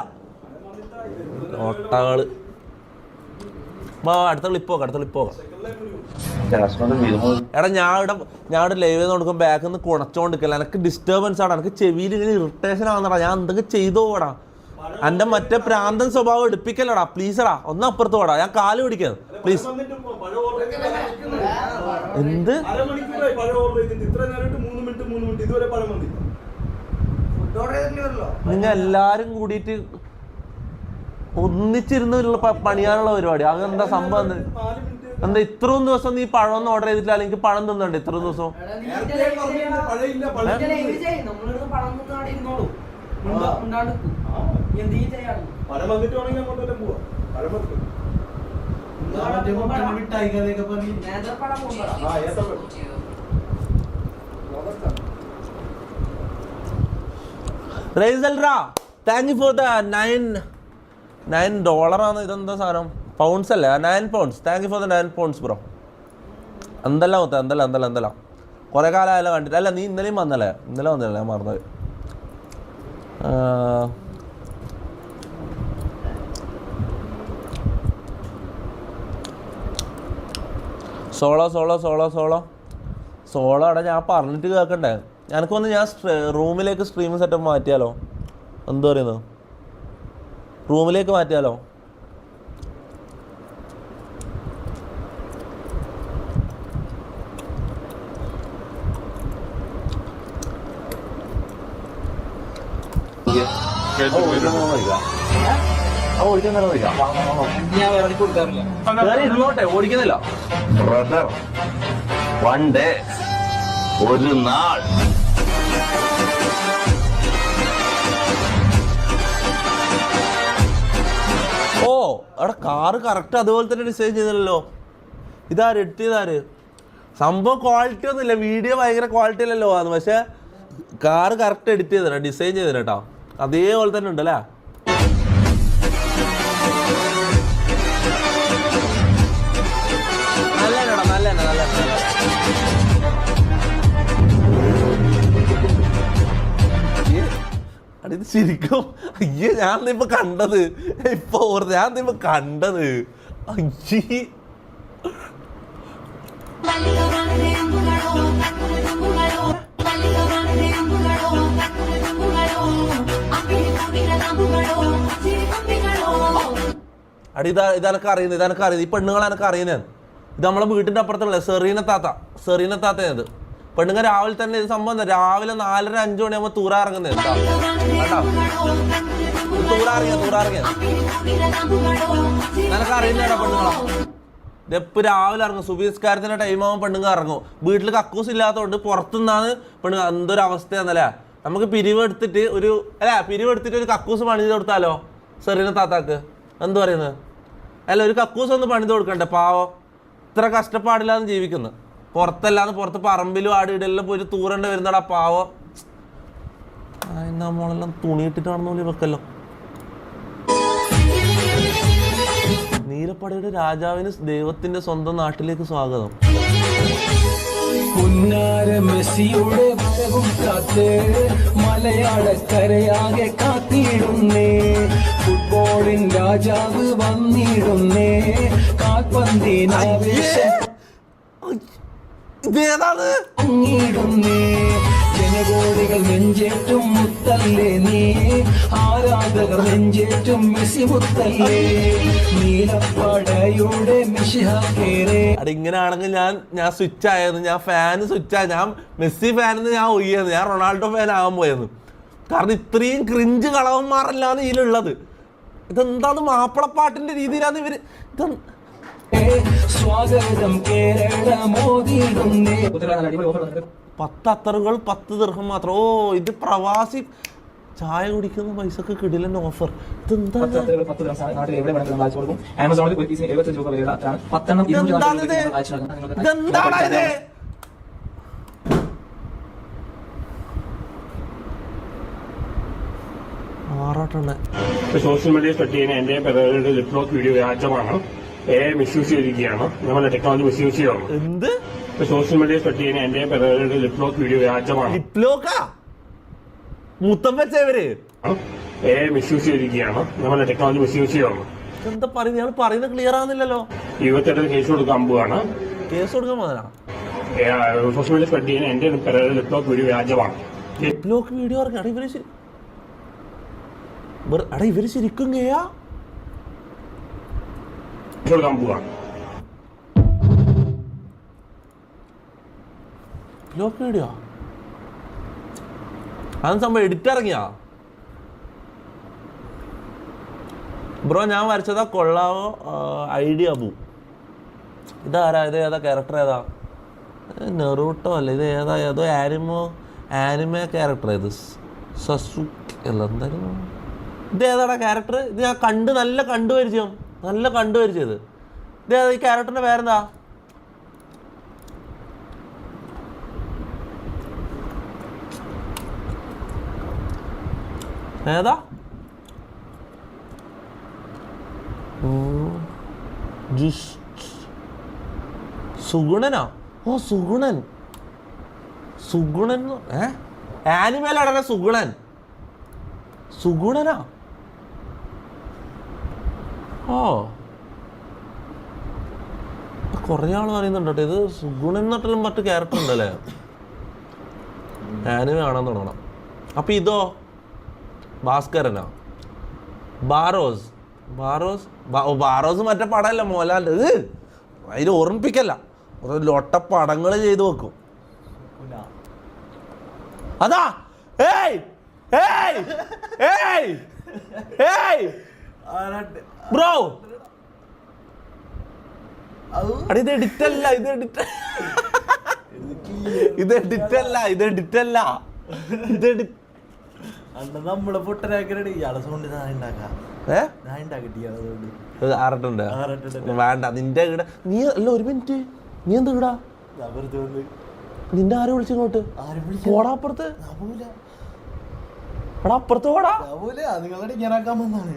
ഒട്ടകള്. അടുത്ത ക്ലിപ്പോക്കാം. എടാ ഞാൻ ലൈവ് ചെയ്ത് നോക്കുമ്പോൾ ബാക്കിൽ നിന്ന് കുണച്ചോണ്ടിരിക്കല്ല. എനിക്ക് ഡിസ്റ്റർബൻസ് ആണ്, എനിക്ക് ചെവിയിൽ ഇങ്ങനെ ഇറിറ്റേഷൻ ആവുന്നടാ. ഞാൻ എന്തൊക്കെ ചെയ്തോടാ. എൻ്റെ മറ്റേ പ്രാന്തൻ സ്വഭാവം എടുപ്പിക്കല്ലടാ. പ്ലീസടാ, ഒന്ന് അപ്പുറത്ത് പോടാ. ഞാൻ കാല് പിടിക്കുന്നത് പ്ലീസ്. എന്ത് നിങ്ങൾ എല്ലാരും കൂടിയിട്ട് ഒന്നിച്ചിരുന്നുള്ള പണിയാനുള്ള പരിപാടി? അതെന്താ സംഭവം? എന്താ ഇത്രയും ദിവസം നീ പഴമൊന്നും ഓർഡർ ചെയ്തിട്ടില്ല, അല്ലെങ്കിൽ പഴം തിന്നണ്ടേ ഇത്രയും ദിവസം? താങ്ക് യു ഫോർ ദ $9 ഇതെന്താ സാധനം? പൗണ്ട്സ് അല്ലേ? 9 pounds. Thank you for the 9 pounds bro. എന്തെല്ലാം കുറേ കാലമായാലും കണ്ടിട്ട്. അല്ല, നീ ഇന്നലെയും വന്നല്ലേ? ഇന്നലെ വന്നല്ലേ? ഞാൻ മറന്നത്. സോളോ അവിടെ ഞാൻ പറഞ്ഞിട്ട് കേൾക്കണ്ടേ? എനിക്കൊന്ന് ഞാൻ റൂമിലേക്ക് സ്ട്രീമിംഗ് സെറ്റപ്പ് മാറ്റിയാലോ? എന്താ പറയുന്നത്? റൂമിലേക്ക് മാറ്റിയാലോ? ഓടിക്കുന്നില്ല ബ്രദർ. വൺ ഡേ, ഒരു നാൾ. ഓ അവിടെ കാറ് കറക്റ്റ് അതുപോലെ തന്നെ ഡിസൈൻ ചെയ്തല്ലോ. ഇതാര് എഡിറ്റ് ചെയ്താര്? സംഭവം ക്വാളിറ്റി ഒന്നുമില്ല, വീഡിയോ ഭയങ്കര ക്വാളിറ്റി അല്ലല്ലോ ആണ്. പക്ഷെ കാറ് കറക്റ്റ് എഡിറ്റ് ചെയ്തരാ, ഡിസൈൻ ചെയ്തരാ കേട്ടോ. അതേപോലെ തന്നെ ഉണ്ടല്ലേ. നല്ല ഇത് ശരിക്കും അയ്യേ ഞാൻ ഇപ്പൊ കണ്ടത്. അയ്യേ ഇതെനക്ക് അറിയുന്നത്. ഈ പെണ്ണുങ്ങളെ എനിക്ക് അറിയുന്നതാണ്. ഇത് നമ്മളെ വീട്ടിന്റെ അപ്പുറത്തുള്ള സെറീന താത്തയത്. പെണ്ണുങ്ങൾ രാവിലെ തന്നെ ഇത് സംഭവം രാവിലെ 4:30-5 മണിയാകുമ്പോൾ തൂറാ ഇറങ്ങുന്നത്. തൂറാറിയ നിനക്ക് അറിയുന്നേടാ പെണ്ണുങ്ങളാ. ഇതെപ്പോ രാവിലെ ഇറങ്ങും, സുബഹിസ്കാരത്തിന്റെ ടൈമാകുമ്പോൾ പെണ്ണുങ്ങൾ ഇറങ്ങും. വീട്ടിൽ കക്കൂസ് ഇല്ലാത്തതുകൊണ്ട് പുറത്തുനിന്നാണ് പെണ്ണുങ്ങൾ. എന്തൊരു അവസ്ഥയാന്നല്ലേ. നമുക്ക് പിരിവെടുത്തിട്ട് ഒരു കക്കൂസ് പണിത് കൊടുത്താലോ സെറീന താത്താക്ക്? എന്ത് പറയുന്നത്? അല്ല, ഒരു കക്കൂസ് ഒന്ന് പണിത് കൊടുക്കണ്ടേ? പാവം, ഇത്ര കഷ്ടപ്പാടില്ലാന്ന് ജീവിക്കുന്നു. പുറത്ത് പറമ്പിലും ആടിയിടെല്ലാം പോയിട്ട് തൂറേണ്ട വരുന്നടാ പാവം. നമ്മളെല്ലാം തുണിയിട്ടിട്ട് നടന്നോളി വെക്കല്ലോ. നീലപ്പടയുടെ രാജാവിന് ദൈവത്തിന്റെ സ്വന്തം നാട്ടിലേക്ക് സ്വാഗതം. മെസ്സിയുടെ വരവും കാത്ത് മലയാളക്കരയാകെ കാത്തിടുന്നേ. ഫുട്ബോളിൻ രാജാവ് വന്നിടുന്നേ. കാൽപന്തിനാവേശം. ഇതേതാണ്? അങ്ങിടുന്നേ ജനകോടികൾ നെഞ്ചേറ്റും മുത്തല്ലേ നീ, ആരാധകർ നെഞ്ചേറ്റും മെസ്സി മുത്തല്ലേ, നീലപ്പടയുടെ മിശിഹാക്കേറെ. അവിടെ ഇങ്ങനെയാണെങ്കിൽ ഞാൻ സ്വിച്ച് ആയെന്ന്, ഞാൻ ഫാന് സ്വിച്ച് ആയി, ഞാൻ മെസ്സി ഫാനെന്ന് ഞാൻ ഒയ്യെന്ന്, ഞാൻ റൊണാൾഡോ ഫാൻ ആകാൻ പോയെന്ന്. കാരണം ഇത്രയും ക്രിഞ്ച് കളവന്മാരല്ലാന്ന് ഇതിലുള്ളത്. ഇതെന്താന്ന് മാപ്പിളപ്പാട്ടിന്റെ രീതിയിലാണ് ഇവര്. സ്വാഗതം കേരള മോദിടുന്നേ. 10 അത്തറുകൾ 10 ദിർഹം മാത്രം. ഓ, ഇത് പ്രവാസി ചായ കുടിക്കുന്ന പൈസക്ക് കിടിലൻ ഓഫർ. ഇതെന്താ സോഷ്യൽ മീഡിയ സ്പ്രെഡ് ചെയ്യുന്ന എന്റെ പിറകുടെ ലിപ്ലോക്ക് വീഡിയോ വ്യാജമാണ്. മിസ്യൂസ് ചെയ്തിരിക്കുകയാണ്. നമ്മളെ ടെക്നോളജി മിസ്യൂസ് ചെയ്യണം. എന്ത്? സോഷ്യൽ മീഡിയ സ്പ്രെഡ് ചെയ്യുന്ന എന്റെ പിറകുടെ ലിപ്ലോക്ക് വീഡിയോ വ്യാജമാണ്. ലിപ്ലോക്കാ മുത്തം വെച്ചവര് മിസ്യൂസ് ചെയ്തിരിക്കുകയാണ്. നമ്മളെ ടെക്നോളജി മിസ്യൂസ് ചെയ്യണം. എന്താ പറയുന്നത്? ഞാൻ പറയുന്നത് ക്ലിയർ ആവുന്നില്ലല്ലോ. 28 കേസ് കൊടുക്കാൻ പോവാണ്. കേസ് കൊടുക്കാൻ പോകാനാ? സോഷ്യൽ മീഡിയ സ്പ്രെഡ് ചെയ്യുന്ന എന്റെ പിറകുടെ ലിപ്ലോക്ക് വീഡിയോ വ്യാജമാണ്. ലിപ്ലോക്ക് വീഡിയോ ഇറങ്ങി. ഇവര് ശരിക്കും കേയാ കൊടുക്കാൻ പോവാണ്. ലിപ്ലോക്ക് വീഡിയോ അത് സംഭവം എഡിറ്റ് ഇറങ്ങിയാ? ബ്രോ ഞാൻ വരച്ചതാ, കൊള്ളാവോ? ഐഡിയ അബു. ഇതാരാ? ഇത് ഏതാ ക്യാരക്ടർ? ഏതാ? നെറൂട്ടോ അല്ല, ഇത് ഏതോ ആനിമേ ക്യാരക്ടർ. ഇത് സസുക്കി അല്ല, എന്തായാലും ഇത് ഏതാടാ ക്യാരക്ടർ? ഇത് ഞാൻ നല്ല കണ്ടുപരിചയം. ഇത് ഏതാ ഈ ക്യാരക്ടറിന്റെ പേരെന്താ? ഏതാ? സുഗുണനാ? ഓ, സുഗുണൻ. ആനിമേലാണ് സുഗുണനാ? ഓ, കൊറേ ആള് പറയുന്നുണ്ട് കേട്ടോ. ഇത് സുഗുണൻ എന്നിട്ടും മറ്റു ക്യാരക്ടർ ഉണ്ടല്ലേ? ആനിമേ കാണാൻ തുടങ്ങണം. അപ്പൊ ഇതോ? ഭാസ്കരനാ? ബാറോസ് മറ്റേ പടമല്ല മോഹൻലാൽ. അതിൽ ഓർമ്മിപ്പിക്കല്ല, ലൊട്ട പടങ്ങൾ ചെയ്തു വെക്കും. അതാ ബ്രോ, ഇത് എഡിറ്റല്ല. നമ്മളെ പൊട്ടരാക്കണ ഇയാളെ സൗണ്ട് വേണ്ട നിന്റെ നീ അല്ല. ഒരു മിനിറ്റ്, നീ എന്താ ഇടാ? നിന്റെ ആരെ വിളിച്ചിങ്ങോട്ട്? പോടാ അപ്പുറത്ത്. അപ്പുറത്ത് പോടാ. നിങ്ങളുടെ ഇങ്ങനാക്കാൻ വന്നാണ്.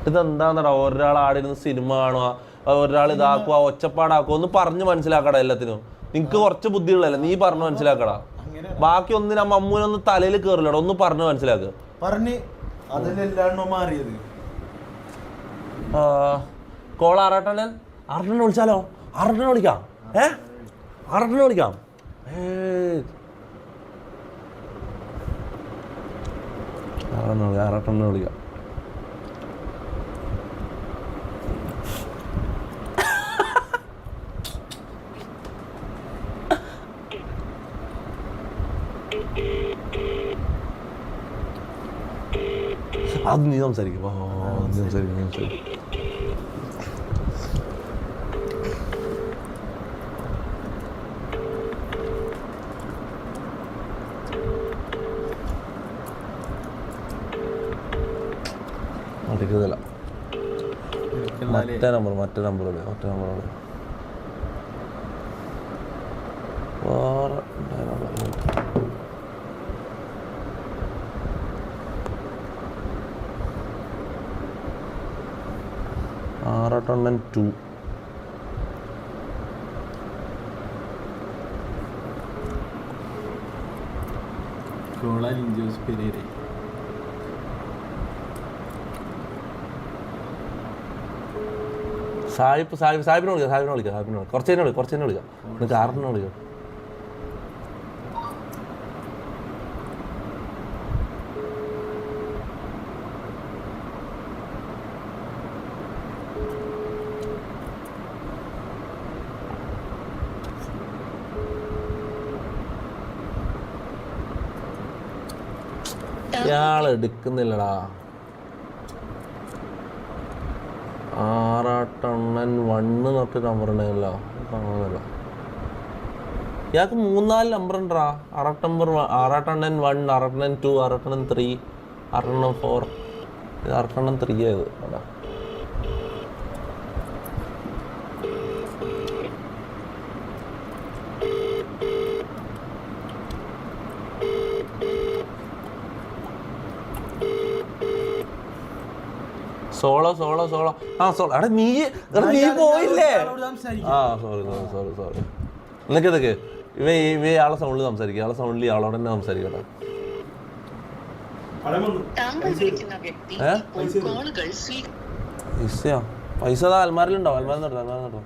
ഇതെന്താന്നടാ? ഒരാൾ ആടിരുന്ന് സിനിമ കാണുക, ഒരാൾ ഇതാക്കുക, ഒച്ചപ്പാടാക്കുക. ഒന്ന് പറഞ്ഞു മനസ്സിലാക്കടാ എല്ലാത്തിനും. നിനക്ക് കുറച്ച് ബുദ്ധിയുള്ളല്ലേ, നീ പറഞ്ഞു മനസ്സിലാക്കടാ. ബാക്കി ഒന്നിനും അമ്മൂനൊന്നും തലയിൽ കയറില്ലടാ. ഒന്ന് പറഞ്ഞു മനസ്സിലാക്കുക. മാറിയത് കോൾ ആറാട്ടണ്ണൻ വിളിച്ചാലോ? ആറാട്ടനെ വിളിക്കാം. ആറാട്ടനെ വിളിക്കാം. ആറാട്ടണ്ണനെ വിളിക്കാം. അത് നീ സംസാരിക്കും. അടിക്കുന്നില്ല. മറ്റേ നമ്പർ ആറാട്ടണ്ണൻ 2. സാഹിബിനെ വിളിക്കാം കുറച്ച് തന്നെ വിളിക്കാം നിനക്ക് ആറിനെ വിളിക്കാം. ഇയാൾ എടുക്കുന്നില്ലടാ. ആറാട്ടണ്ണൻ 1 തൊട്ട് നമ്പർ ഉണ്ടല്ലോ, കാണുന്നില്ല. ഇയാൾക്ക് 3-4 നമ്പർ ഉണ്ടാ. ആറാട്ടണ്ണൻ 1, ആറാട്ടണ്ണൻ 2, ആറാട്ടണ്ണൻ 3, ആറാട്ടണ്ണൻ 4. ഇത് ആറാട്ടണ്ണൻ 3 ആയത്. അതാ സോളോ. എടാ നീ പോയില്ലേ? സോറി. എന്നൊക്കെ ഇവ ആളെ സൗണ്ടിൽ സംസാരിക്കുക. ആളെ സൗണ്ടിൽ ആളോട് തന്നെ സംസാരിക്കട്ടെ. പൈസ അൽമാരിലുണ്ടോ? അൽമാരിന്നുണ്ടോ?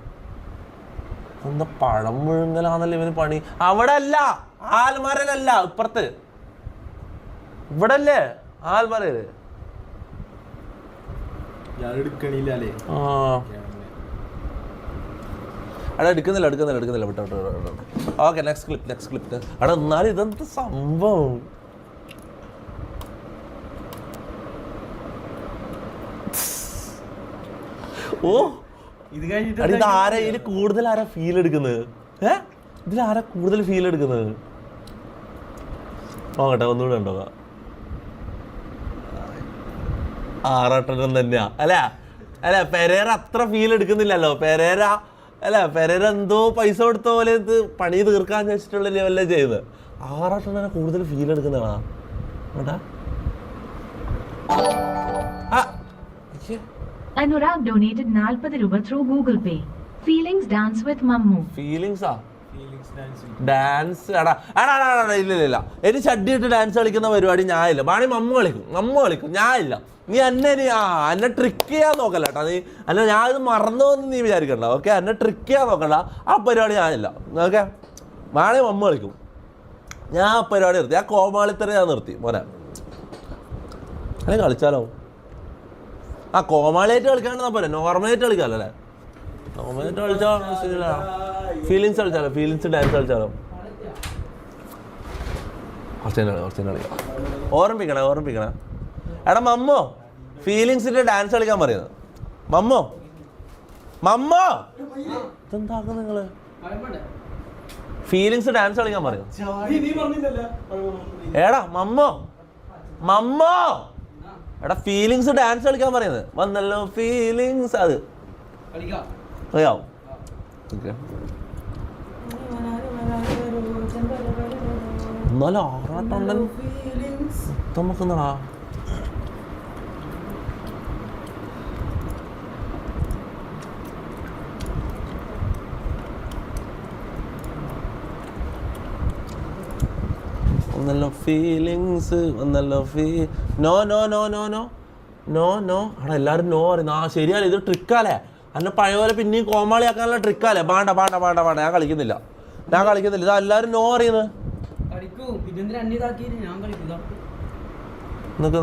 എന്താ പഴം മുഴുങ്ങലാന്നല്ലേ ഇവന് പണി? അവിടെ അല്ല, ആൽമാരല്ല, ഇപ്പുറത്ത്. ഇവിടെ അല്ലേ ആൽമാരല്ലേ? അവിടെ എടുക്കുന്നില്ല. വിട്ടോ. Okay, next clip. അവിടെ എന്നാലും ഇതെന്താ സംഭവം? ഓ ഇത് കഴിഞ്ഞിട്ട് ഇതാരാ ഇതിൽ കൂടുതൽ ആരാ ഫീൽ എടുക്കുന്നത്? ഇതിലാരാ കൂടുതൽ ഫീൽ എടുക്കുന്നത്? നോക്കട്ടെ, ഒന്നുകൂടെ ഉണ്ടോ? ആറാട്ടൻ തന്നെയാ അല്ല പെരേര അത്ര ഫീൽ എടുക്കുന്നില്ലല്ലോ. പെരേര എന്തോ പൈസ കൊടുത്ത പോലെ ഇത് പണി തീർക്കാൻ വെച്ചിട്ടുള്ള ലെവലല്ലേ ചെയ്ത്. ആറാട്ടനെ കൂടുതൽ ഫീൽ എടുക്കുന്നതാ. Anurag donated 40 രൂപ through Google Pay. Feelings dance with Mammu. ഫീലിങ്സാ? ഡാൻസ് ഇല്ല. എനിക്ക് ഷഡ്ഡിട്ട് ഡാൻസ് കളിക്കുന്ന പരിപാടി ഞാനില്ല. ബാണി മമ്മ കളിക്കും ഞാനില്ല. നീ എന്നെ ട്രിക്ക് ചെയ്യാൻ നോക്കല്ല കേട്ടോ. നീ ഞാൻ ഇത് മറന്നോന്ന് നീ വിചാരിക്കണ്ട. ഓക്കെ, എന്നെ ട്രിക്ക് ചെയ്യാൻ നോക്കണ്ട. ആ പരിപാടി ഞാനില്ല. ഓക്കെ, ബാണി മമ്മ കളിക്കും. ഞാൻ ആ പരിപാടി നിർത്തി. ആ കോമാളിത്തര ഞാൻ നിർത്തി മോനെ. അല്ലെങ്കിൽ കളിച്ചാലോ? കോമാളിയായിട്ട് കളിക്കാണ്ടെന്നാ പോലെ നോർമലായിട്ട് കളിക്കാമല്ലോ അല്ലേ? നോർമലായിട്ട് കളിച്ചാൽ ഫീലിങ്സ് കളിച്ചാലോ? ഫീലിങ്സ് ഡാൻസ് കളിച്ചാലോ? കുറച്ച് കളിക്കാം. ഓർമ്മിപ്പിക്കണേ. എടാ മമ്മോ, ഫീലിങ്സിന്റെ ഡാൻസ് കളിക്കാൻ പറയുന്നത്. മമ്മോ ഇതെന്താക്കും നിങ്ങള്? ഫീലിങ്സ് ഡാൻസ് കളിക്കാൻ പറയുന്നത്. എടാ മമ്മോ എടാ ഫീലിങ്സ് ഡാൻസ് കളിക്കാൻ പറയുന്നത്. വന്നല്ലോ ഫീലിങ്സ്. അത് അറിയാവും. എന്നാലും ആറാട്ടണ്ണൻ നമുക്കെന്നാ വന്നല്ലോ ഫീലിങ്സ്. നോ. അവിടെ എല്ലാവരും നോ പറയുന്നു. ശരിയല്ലേ, ഇത് ട്രിക്കാലേ. അന്നെ പഴയ പോലെ പിന്നെയും കോമാളിയാക്കാനുള്ള ട്രിക്കാലേ. വേണ്ട ഞാൻ കളിക്കുന്നില്ല. ഇതാ എല്ലാവരും നോ അറിയുന്നത്. നിക്ക്.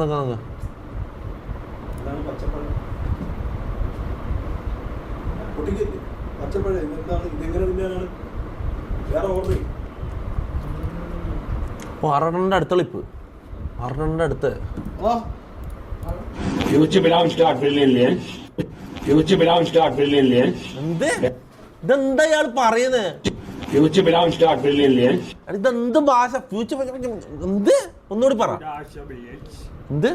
ആറെണ്ണന്റെ അടുത്ത കളിപ്പ്. ആറെണ്ണന്റെ അടുത്ത് ഇതെന്താ ഇയാൾ പറയുന്നത്? ഇതെന്ത് ഭാഷ? ഫ്യൂച്ചർ എന്ത്? ഒന്നുകൂടി പറ. എന്ത്?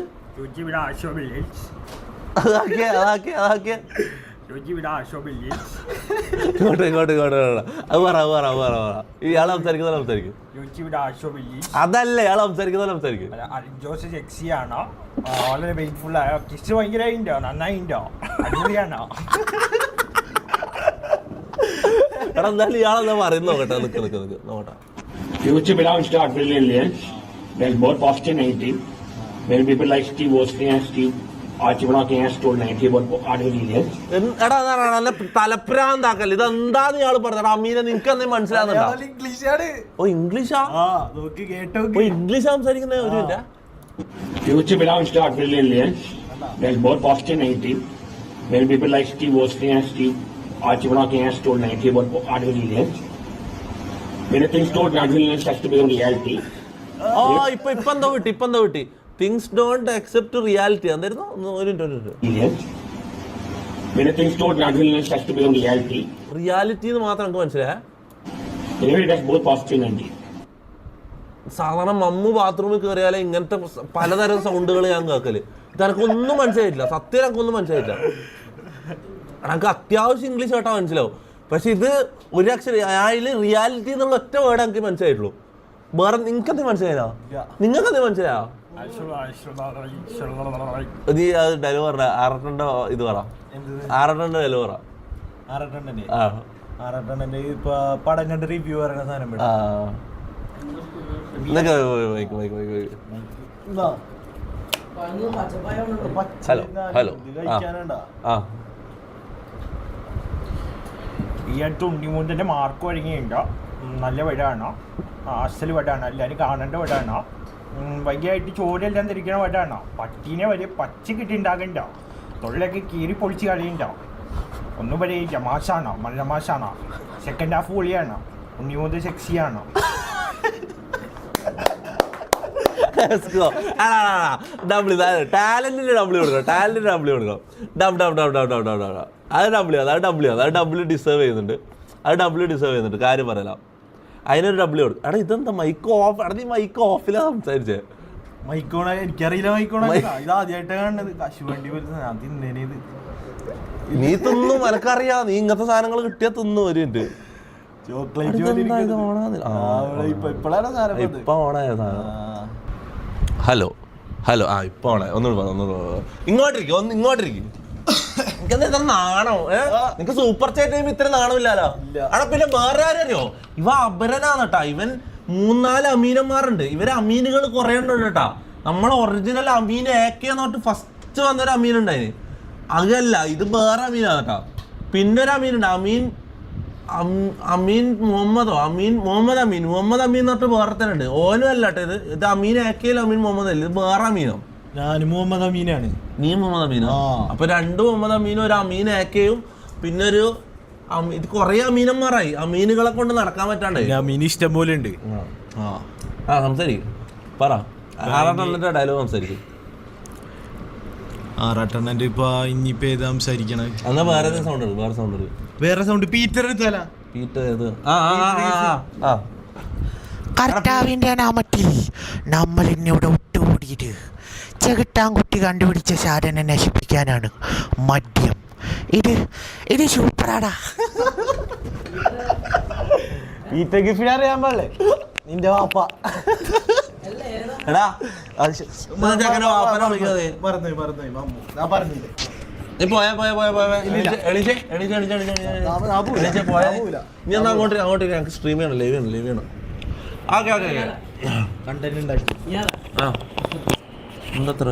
അതാക്കിയ ഇങ്ങോട്ട് അത് പറ. ഇയാൾ സംസാരിക്കും. അതല്ല, ഇയാൾ സംസാരിക്കും. വളരെ വെയിറ്റ്ഫുൾ ആയോ? കിസ് ഭയങ്കരമായിട്ടോ? നന്നായിട്ടോ? അടിപൊളിയാണോ? എടാ എന്തായാലും ഇയാളെന്താ പറയുന്നത് നോക്കട്ടെ. നിക്ക് നോക്കട്ടെ. Future belongs to $1 billion. There's both positive and negative. Many people like Steve Wozniak and Steve Archibald has told 90 about artificial intelligence. എടാ നല്ല തലപ്രാന്താക്കല്ല. ഇതെന്താന്ന് ഇയാള് പറഞ്ഞത്? അമീനെ നിനക്ക് എന്തേ മനസ്സിലാകുന്നുണ്ടോ? ഇംഗ്ലീഷാണ്. ഓ ഇംഗ്ലീഷാ? നോക്കി കേട്ടോ. ഓ ഇംഗ്ലീഷ് സംസാരിക്കുന്ന ഒരു മിനിറ്റാ. Future belongs to artificial intelligence. There's both positive and negative. Many people like Steve Wozniak and Steve Archibald has told 90 about artificial intelligence. Many things told artificial intelligence has to become reality. ഓ ഇപ്പൊ എന്തോ കിട്ടി. Things don't accept reality. എന്തായിരുന്നു? ഒരു Yes. Many things told artificial intelligence has to become reality. Reality എന്ന് മാത്രം നമുക്ക് മനസ്സിലായ. Anyway, that's both positive and negative. സാധാരണ മമ്മു ബാത്റൂമിൽ കയറിയാലേ ഇങ്ങനത്തെ പലതരം സൗണ്ടുകൾ ഞാൻ കേൾക്കല്. ഇതെനക്കൊന്നും മനസ്സിലായിട്ടില്ല. സത്യം എനിക്കൊന്നും മനസ്സിലായിട്ടില്ല. എനിക്ക് അത്യാവശ്യം ഇംഗ്ലീഷ് കേട്ടാ മനസ്സിലാവും. പക്ഷെ ഇത് ഒരു അക്ഷരം അതിൽ റിയാലിറ്റി എന്നുള്ള ഒറ്റ വേർഡ് എനിക്ക് മനസ്സിലായിട്ടുള്ളൂ. വേറെ നിങ്ങൾക്കെന്ത് മനസ്സിലായോ? നിങ്ങൾക്കെന്ത് മനസ്സിലായോ? നീ അത് ഡയലോഗ് പറ. ആറട്ടന്റെ ഇത് പറ. ആറട്ടന്റെ ഡയലോഗ് പറ. ആറട്ടന്റെ ഇപ്പൊ പടം കണ്ട് റിവ്യൂ പറയുന്ന സാധനം. ഹലോ ഈ അടുത്ത് ഉണ്ണിമൂന്നിന്റെ മാർക്ക് വഴങ്ങിയുണ്ടോ? നല്ല വടാണോ? അസൽ വടാണോ? എല്ലാവരും കാണേണ്ട വടാണോ? വൈകിയായിട്ട് ചോരെല്ലാം ധരിക്കണ വടാണോ? പട്ടീനെ വരെ പച്ച കിട്ടിണ്ടാകണ്ടോ? തൊഴിലൊക്കെ കീറി പൊളിച്ച് കളിയുണ്ടോ? ഒന്നും പറയില്ല. മാഷാണോ? നല്ല മാഷാണോ? സെക്കൻഡ് ഹാഫ് പൊളിയാണോ? ഉണ്ണിമൂന്ന് സെക്സിയാണോ? ടാലന്റിന്റെ ഡബ്ല്യൂ കൊടുക്കണം. അത് ഡബ്ല്യൂ ഡിസേർവ് ചെയ്യുന്നുണ്ട്. കാര്യം പറയലാം. അതിനൊരു ഡബ്ല്യൂ കൊടുക്കും. എടാ ഇതെന്താ മൈക്ക് ഓഫ്? എടാ നീ മൈക്ക് ഓഫിലാ സംസാരിച്ചേ. മൈക്കോണ എനിക്കറിയില്ല. മൈക്കോണ ഇത് ആദ്യമായിട്ട് കാണുന്നത്. കശുവണ്ടി പോലെ ഞാൻ തിന്നേനത്. നീ തിന്നും. എനക്കറിയാം നീ ഇങ്ങനത്തെ സാധനങ്ങൾ കിട്ടിയാ തിന്നു. ഒരു മിനിറ്റ്. ചോക്ലേറ്റ് ഇപ്പൊ ഓണായ സാധനം. ഹലോ ഇപ്പൊ ഓണായ. ഒന്നുകൂടി ഇങ്ങോട്ടിരിക്കും. എനിക്കെന്താ നാണോ? നിനക്ക് സൂപ്പർ ചാറ്റ് ചെയ്യുമ്പോ ഇത്ര നാണമില്ലല്ലോ. അവിടെ പിന്നെ വേറെ ആരോ ഇവ അപരനാണ് കേട്ടാ. ഇവൻ 3-4 അമീനന്മാരുണ്ട്. ഇവര് അമീനുകൾ കുറെ ഉണ്ട് കേട്ടാ. നമ്മളെ ഒറിജിനൽ അമീൻ ഏക്കെന്നോട്ട് ഫസ്റ്റ് വന്നൊരു അമീൻ ഉണ്ടായിന്. അതല്ല, ഇത് വേറെ അമീനാണ് കേട്ടാ. പിന്നെ ഒരു അമീനുണ്ട്. മുഹമ്മദ് അമീൻ എന്നിട്ട് വേറെ തന്നെ ഉണ്ട്. ഓനും അല്ല കേട്ടോ. ഇത് അമീൻ ഏക്കയിലും അമീൻ മുഹമ്മദ് അല്ല. ഇത് വേറെ അമീനോ? ഞാൻ മുഹമ്മദ് അമീനാണ്. നീ മുഹമ്മദ് അമീനോ? അപ്പൊ 2 മുഹമ്മദ് അമീനും ഒരു അമീൻ ഏക്കയും പിന്നെ ഒരു ഇത് കൊറേ അമീനന്മാരായി. അമീനുകളെ കൊണ്ട് നടക്കാൻ പറ്റാണ്ടായി. അമീൻ ഇഷ്ടം പോലെ ഉണ്ട്. സംസാരിക്കും. പറ. ആറാട്ടെണ്ണന്റെ ഡയലോഗ് സംസാരിക്കും. ആറാട്ടെണ്ണന്റെ ഇപ്പൊ ഇനിയിപ്പോ ഏതാ സംസാരിക്കണേ? എന്നാ വേറെ സൗണ്ട് പീറ്റർ എടുത്താലാ? പീറ്റർ ഏത്? കർത്താവിന്റെ നാമത്തിൽ നമ്മൾ ഇന്നിവിടെ ഒട്ടുകൂടിയിട്ട് ചെകിട്ടാൻകുട്ടി കണ്ടുപിടിച്ച സാധനം നശിപ്പിക്കാനാണ്. മദ്യം. ഇത് സൂപ്പറാടാ. പീറ്റർ ഗിഫ്റ്റ് അറിയാൻ പാടില്ലേ നിന്റെ വാപ്പ? എടാ പറഞ്ഞില്ലേ? നീ പോയാ നീ എന്നാ അങ്ങോട്ട് ഞങ്ങൾക്ക് സ്ട്രീം ചെയ്യണം. ലൈവ് ചെയ്യണം. ഓക്കെ കണ്ടന്റ് ഉണ്ടാക്കി. എന്തത്ര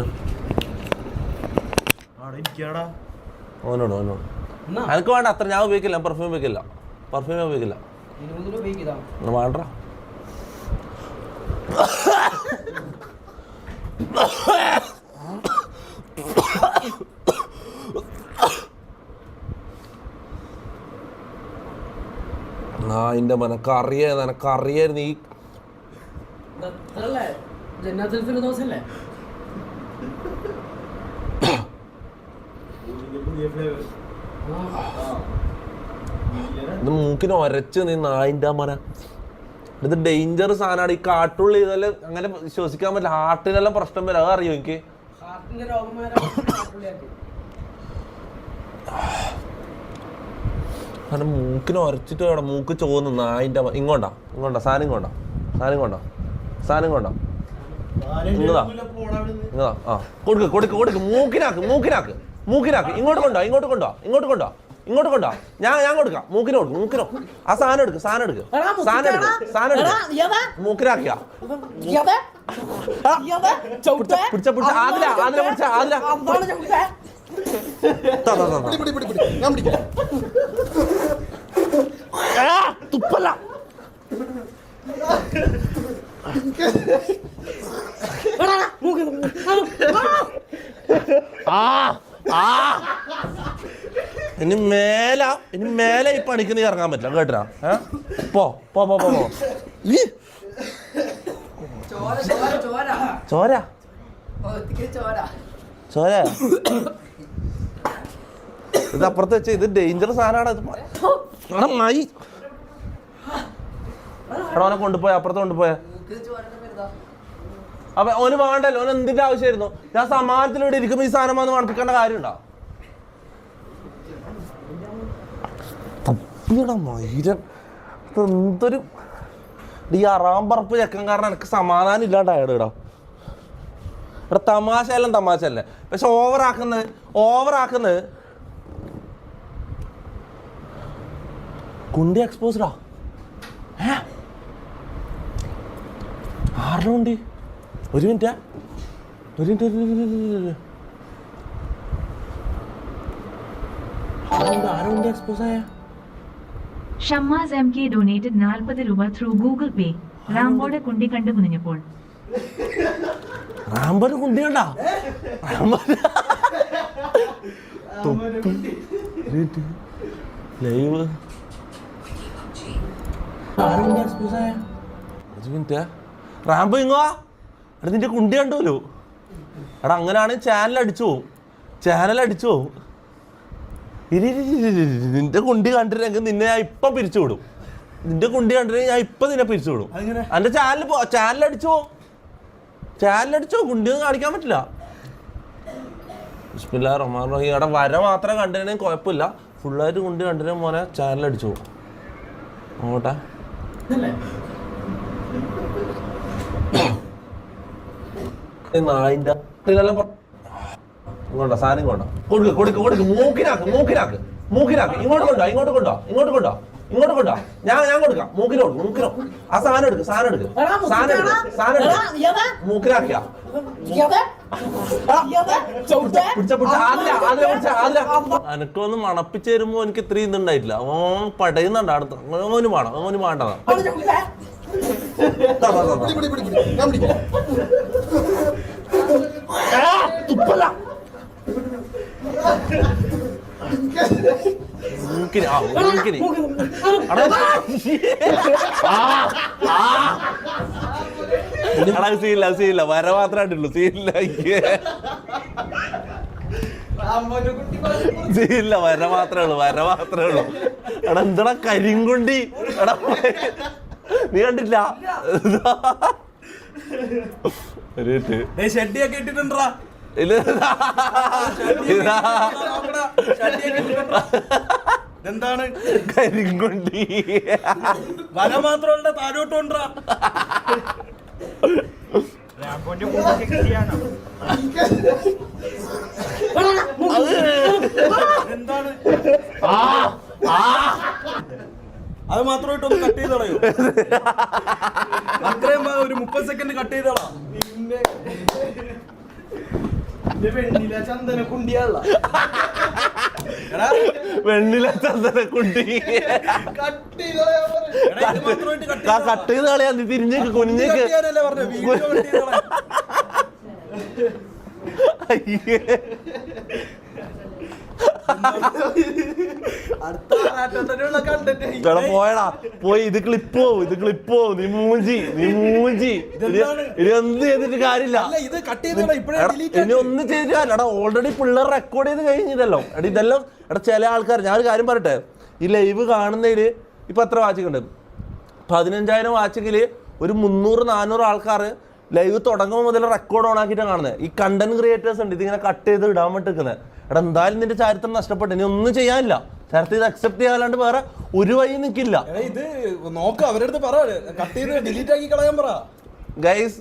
ഓനോട് എനിക്ക് വേണ്ട അത്ര. ഞാൻ ഉപയോഗിക്കില്ല. പെർഫ്യൂം ഉപയോഗിക്കില്ല. വേണ്ട. നായിന്റെ നിനക്കറിയായിരുന്നു ഈ ഇത് മൂക്കിന് ഒരച്ച് നീ നായിന്റെ മന. ഇത് ഡേഞ്ചർ സാധനമാണ്. ഈ കാട്ടുള്ളി ഇതെല്ലാം അങ്ങനെ ശ്വസിക്കാൻ പറ്റില്ല. ഹാർട്ടിനെല്ലാം പ്രശ്നം വരും. അതറിയോ എനിക്ക്? അങ്ങനെ മൂക്കിന് ഉരച്ചിട്ട് വേണം. മൂക്ക് ചോന്ന് നായിന്റെ ഇങ്ങോട്ടാ സാധനം കൊണ്ടാ ഇങ്ങതാ. കൊടുക്ക്. മൂക്കിനാക്ക്. ഇങ്ങോട്ട് കൊണ്ടോ. ഇങ്ങോട്ട് കൊണ്ടാ, ഞാൻ കൊടുക്കാം. മൂക്കിനോ ആ സാധനം എടുക്ക് മൂക്കിനാക്കിയാ പിടിച്ച ആദില തുപ്പല്ല. ഇനി മേലെ ഈ പണിക്ക് നീ ഇറങ്ങാൻ പറ്റില്ല കേട്ടാ. പോ ചോര ഇത് അപ്പുറത്ത് വെച്ച് ഇത് ഡേഞ്ചർ സാധനമാണ്. ഇത് മായി അവനെ കൊണ്ടുപോയ അപ്പുറത്ത് കൊണ്ടുപോയ അപ്പൊ ഓന് വേണ്ടല്ലോ. ഓന് എന്തിന്റെ ആവശ്യമായിരുന്നു? ഞാൻ സമാനത്തിലൂടെ ഇരിക്കുമ്പോ ഈ സാധനം വന്ന് മണപ്പിക്കേണ്ട കാര്യമുണ്ടോ? മൈരൻ എന്തൊരു ഈ അറാമ്പറപ്പ് ചെക്കൻ കാരണം എനിക്ക് സമാധാനം ഇല്ലാണ്ടായത് ഇടാ. ഇവിടെ തമാശയല്ലേ. പക്ഷെ ഓവറാക്കുന്നത് കുണ്ടി എക്സ്പോസ്ഡാ. ആരുടെ കുണ്ടി? ഒരു മിനിറ്റ് ആരുണ്ട് എക്സ്പോസ് ആയ? ഷമ്മാസ് MK ഡൊനേറ്റഡ് 40 രൂപ ത്രൂ ഗൂഗിൾ പേ. റാംബോയുടെ കുണ്ടി കണ്ടു കുനിഞ്ഞപ്പോൾ. റാംബോയുടെ കുണ്ടി കണ്ടാ? ലൈവ് റാംബോ ഇങ്ങോ എടാ, നിന്റെ കുണ്ടി കണ്ടുല്ലോ. എടാ അങ്ങനെയാണെങ്കിൽ ചാനൽ അടിച്ചു പോവും. നിന്റെ കുണ്ടി കണ്ടിട്ടെങ്കിൽ നിന്നെ ഞാൻ ഇപ്പം പിരിച്ചു വിടും. നിന്റെ കുണ്ടി കണ്ടിട്ട് ഞാൻ ഇപ്പം നിന്നെ പിരിച്ചു വിടും. എന്റെ ചാനലടിച്ചോ കുണ്ടിയൊന്നും കാണിക്കാൻ പറ്റില്ല. ബിസ്മില്ലാഹിർ റഹ്മാനിർ റഹീം. അവിടെ വര മാത്രം കണ്ടിട്ടുണ്ടെങ്കിൽ കുഴപ്പമില്ല. ഫുള്ളായിട്ട് കുണ്ടി കണ്ടിട്ട് മോനെ ചാനലടിച്ചു പോകും. അങ്ങോട്ടാ നായിന്റെ ഇങ്ങോട്ടാ സാധനം കൊണ്ടോ കൊടുക്ക് മൂക്കിനാക്ക്. ഇങ്ങോട്ട് കൊണ്ടോ ഞാൻ കൊടുക്കാം. മൂക്കിനോ ആ സാധനം എടുക്ക് മൂക്കിനാക്കിയാ എനക്കൊന്ന് മണപ്പിച്ച് തരുമ്പോ എനിക്ക് ഇത്രയും ഇതുണ്ടായിട്ടില്ല. ഓൻ പടയുന്നുണ്ട് അടുത്ത്. ഓന് വേണ്ടതാ. തുപ്പല്ല സീനില്ല വര മാത്രമായിട്ടുള്ളൂ. സീനില്ല വര മാത്രമേ ഉള്ളൂ. എടാ എന്താ കരിങ്കുണ്ടി? എടാ നീ കണ്ടില്ല? ഷെഡിയൊക്കെ ഇട്ടിട്ടുണ്ടാ? എന്താണ് കരിങ്കുണ്ടി? വല മാത്രമുള്ള താഴോട്ടുണ്ടാ? എന്താണ് അത് മാത്രമായിട്ടൊന്ന് കട്ട് ചെയ്ത് കളയോ? അത്രയും ഒരു 30 സെക്കൻഡ് കട്ട് ചെയ്തോളാം. വെണ്ണില ചന്ദന കുണ്ടിയാള കട്ട് ചെയ്ത് കളയാ. നീ തിരിഞ്ഞേക്ക് കുനിഞ്ഞേക്ക്. പോയടാ പോയി. ഇത് ക്ലിപ്പ് പോവും. നീ മൂഞ്ചി ഇത് എന്ത് ചെയ്തിട്ട് കാര്യമില്ല. ഇനി ഒന്നും ചെയ്തില്ല. ഓൾറെഡി പിള്ളേർ റെക്കോർഡ് ചെയ്ത് കഴിഞ്ഞിട്ടല്ലോ. ഇതെല്ലാം ചില ആൾക്കാർ, ഞാനൊരു കാര്യം പറയട്ടെ, ഈ ലൈവ് കാണുന്നതില് ഇപ്പൊ എത്ര വാച്ചിക്കുണ്ട്? 15,000 വാച്ചിങ്ങില് ഒരു 300-400 ആൾക്കാർ ലൈവ് തുടങ്ങുമ്പോൾ മുതൽ റെക്കോർഡ് ഓൺ ആക്കിയിട്ടാണ് കാണുന്നത്. ഈ കണ്ടന്റ് ക്രിയേറ്റേഴ്സ് ഉണ്ട് ഇതിങ്ങനെ കട്ട് ചെയ്ത് ഇടാൻ വേണ്ടിക്കുന്നത്. എന്തായാലും നിന്റെ ചരിത്രം നഷ്ടപ്പെട്ടു. ഇനി ഒന്നും ചെയ്യാനില്ല. ചരിത്രം ഇത് അക്സെപ്റ്റ് ചെയ്യാണ്ട് വേറെ ഒരു വഴി നിൽക്കില്ല. ഇത് നോക്കാം, അവരുടെ അടുത്ത് പറ, കട്ട് ചെയ്ത് ഡിലീറ്റ് ആക്കി കളയാൻ പറ. ഗൈസ്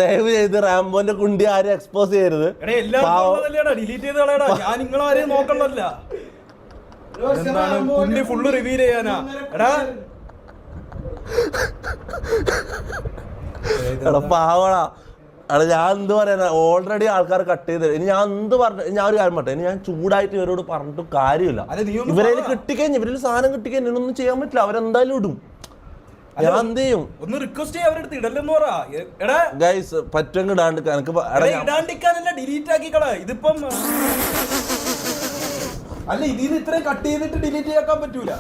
ദയവ് ചെയ്ത് റാംബോന്റെ കുണ്ടി ആരും എക്സ്പോസ് ചെയ്യരുത്. ഡിലീറ്റ് ചെയ്ത് കളയടാ. ഞാൻ നിങ്ങളാരെയും നോക്കണല്ല. പുല്ല് ഫുള്ള് റിവീൽ ചെയ്യാനാ എടാ എടാ പാവടാ. എടാ ഞാൻ എന്ത് പറയാനാ, ഓൾറെഡി ആൾക്കാർ കട്ട് ചെയ്ത്. ഇനി ഞാൻ എന്ത് പറഞ്ഞു, ഞാൻ ഒരു കാര്യം പറട്ടെ, ഇനി ഞാൻ ചൂടായിട്ട് ഇവരോട് പറഞ്ഞിട്ട് കാര്യമില്ല. ഇവരെ കിട്ടിക്കഴിഞ്ഞ്, ഇവരിൽ സാധനം കിട്ടിക്കഴിഞ്ഞ് ഒന്നും ചെയ്യാൻ പറ്റില്ല. അവരെന്തായാലും ഇടും. ഞാൻ എന്ത് ചെയ്യും? ഒന്ന് റിക്വസ്റ്റ് ചെയ്യാൻ അവരുടെ അടുത്ത് ഇടല്ലെന്ന് പറ. എടാ ഗൈസ് പറ്റുമെങ്കിൽ ഇടാണ്ട് എനിക്ക് ഇടാണ്ടിക്കാനല്ല, ഡിലീറ്റ് ആക്കിക്കള. ഇതിപ്പം അല്ല, ഇതിന്ന് ഇത്രയും കട്ട് ചെയ്തിട്ട് ഡിലീറ്റ് ചെയ്യാൻ പറ്റൂല.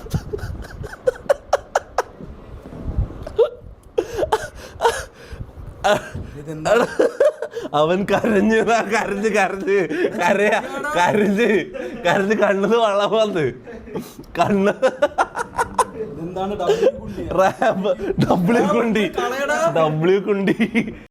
അവൻ കരഞ്ഞ് കരഞ്ഞ് കരഞ്ഞ് കരഞ്ഞ് കരഞ്ഞ് കണ്ണത് വെള്ളം വന്ന് കണ്ണ് എന്താണ് ഡബ്ല്യു കുണ്ടി